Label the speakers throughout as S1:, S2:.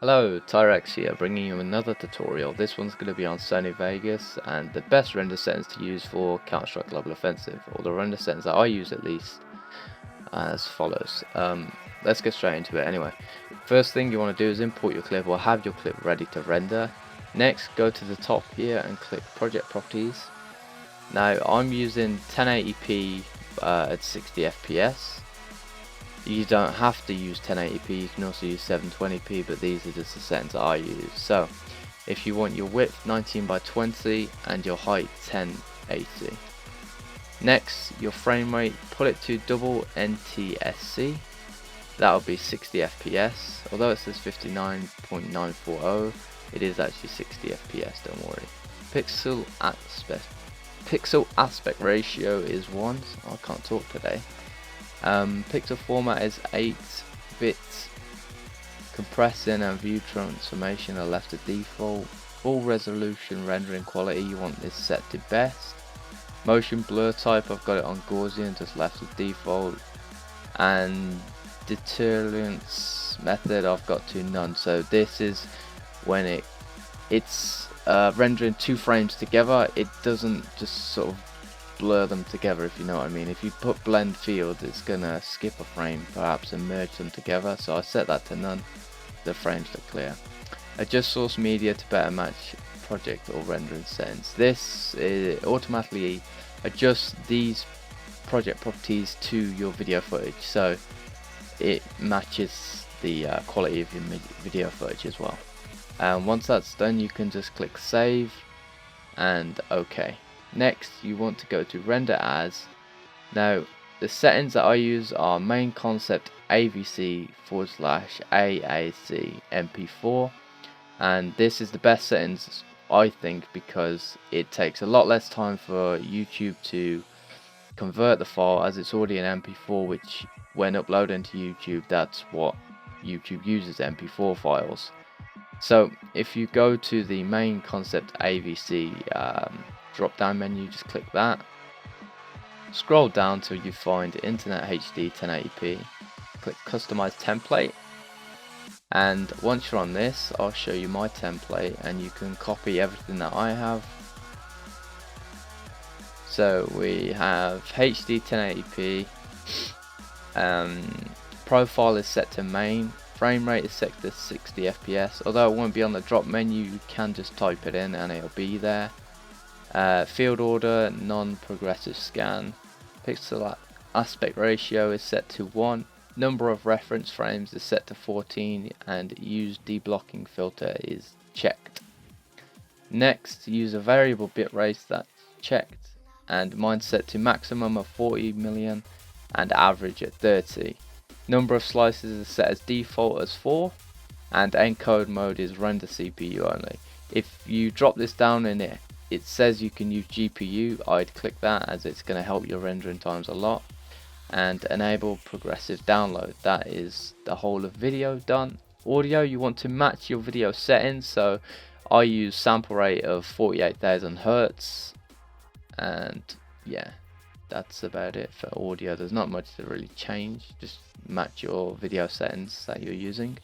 S1: Hello, TYREX here, bringing you another tutorial. This one's going to be on Sony Vegas and the best render settings to use for Counter-Strike Global Offensive, or the render settings that I use at least, as follows. Let's get straight into it anyway. First thing you want to do is import your clip or have your clip ready to render. Next, go to the top here and click Project Properties. Now I'm using 1080p at 60 FPS. You don't have to use 1080p, you can also use 720p, but these are just the settings that I use. So if you want your width 19 by 20 and your height 1080. Next, your frame rate, put it to double NTSC. That'll be 60 FPS. Although it says 59.940, it is actually 60 FPS, don't worry. Pixel aspect ratio is 1. I can't talk today. Pixel format is 8-bit. Compressing and view transformation are left to default. Full resolution rendering quality, you want this set to best. Motion blur type, I've got it on Gaussian, just left to default. And deterrence method, I've got to none. So this is when it's rendering 2 frames together. It doesn't just sort of blur them together, if you know what I mean. If you put blend field, it's gonna skip a frame perhaps and merge them together, so I set that to none. The frames look clear. Adjust source media to better match project or rendering settings. This automatically adjusts these project properties to your video footage, so it matches the quality of your video footage as well. And once that's done, you can just click save and OK. Next, you want to go to render as. Now the settings that I use are main concept AVC/AAC MP4, and this is the best settings I think, because it takes a lot less time for YouTube to convert the file, as it's already an MP4, which when uploading to YouTube, that's what YouTube uses, MP4 files. So if you go to the main concept AVC drop down menu, just click that, scroll down till you find Internet HD 1080p, click customize template, and once you're on this, I'll show you my template and you can copy everything that I have. So we have HD 1080p, profile is set to main, frame rate is set to 60 FPS, although it won't be on the drop menu, you can just type it in and it'll be there. Field order, non-progressive scan. Pixel aspect ratio is set to 1. Number of reference frames is set to 14, and use deblocking filter is checked. Next, use a variable bitrate, that's checked, and mine's set to maximum of 40 million and average at 30. Number of slices is set as default as 4, and encode mode is render CPU only. If you drop this down in it says you can use GPU, I'd click that as it's going to help your rendering times a lot. And enable progressive download, that is the whole of video done. Audio, you want to match your video settings, so I use sample rate of 48,000 Hz, and yeah, that's about it for audio. There's not much to really change, just match your video settings that you're using.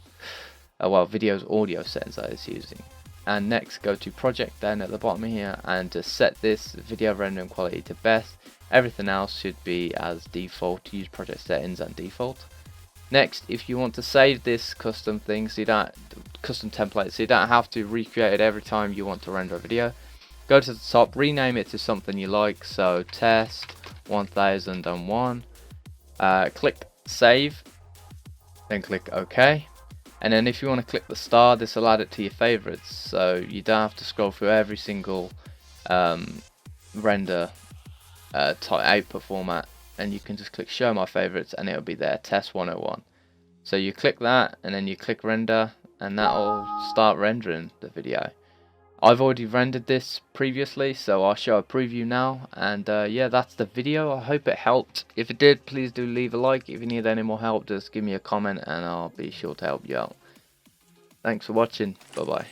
S1: Well, video's audio settings that it's using. And next, go to project down at the bottom here and just set this video rendering quality to best. Everything else should be as default. Use project settings and default. Next, if you want to save this custom thing, so you don't custom template, so you don't have to recreate it every time you want to render a video, go to the top, rename it to something you like, so test 1001. Click save, then click OK. And then if you want to click the star, this will add it to your favorites, so you don't have to scroll through every single render output format, and you can just click show my favorites and it'll be there, test 101. So you click that and then you click render, and that'll start rendering the video. I've already rendered this previously, so I'll show a preview now, and yeah, that's the video. I hope it helped. If it did, please do leave a like. If you need any more help, just give me a comment and I'll be sure to help you out. Thanks for watching. Bye bye.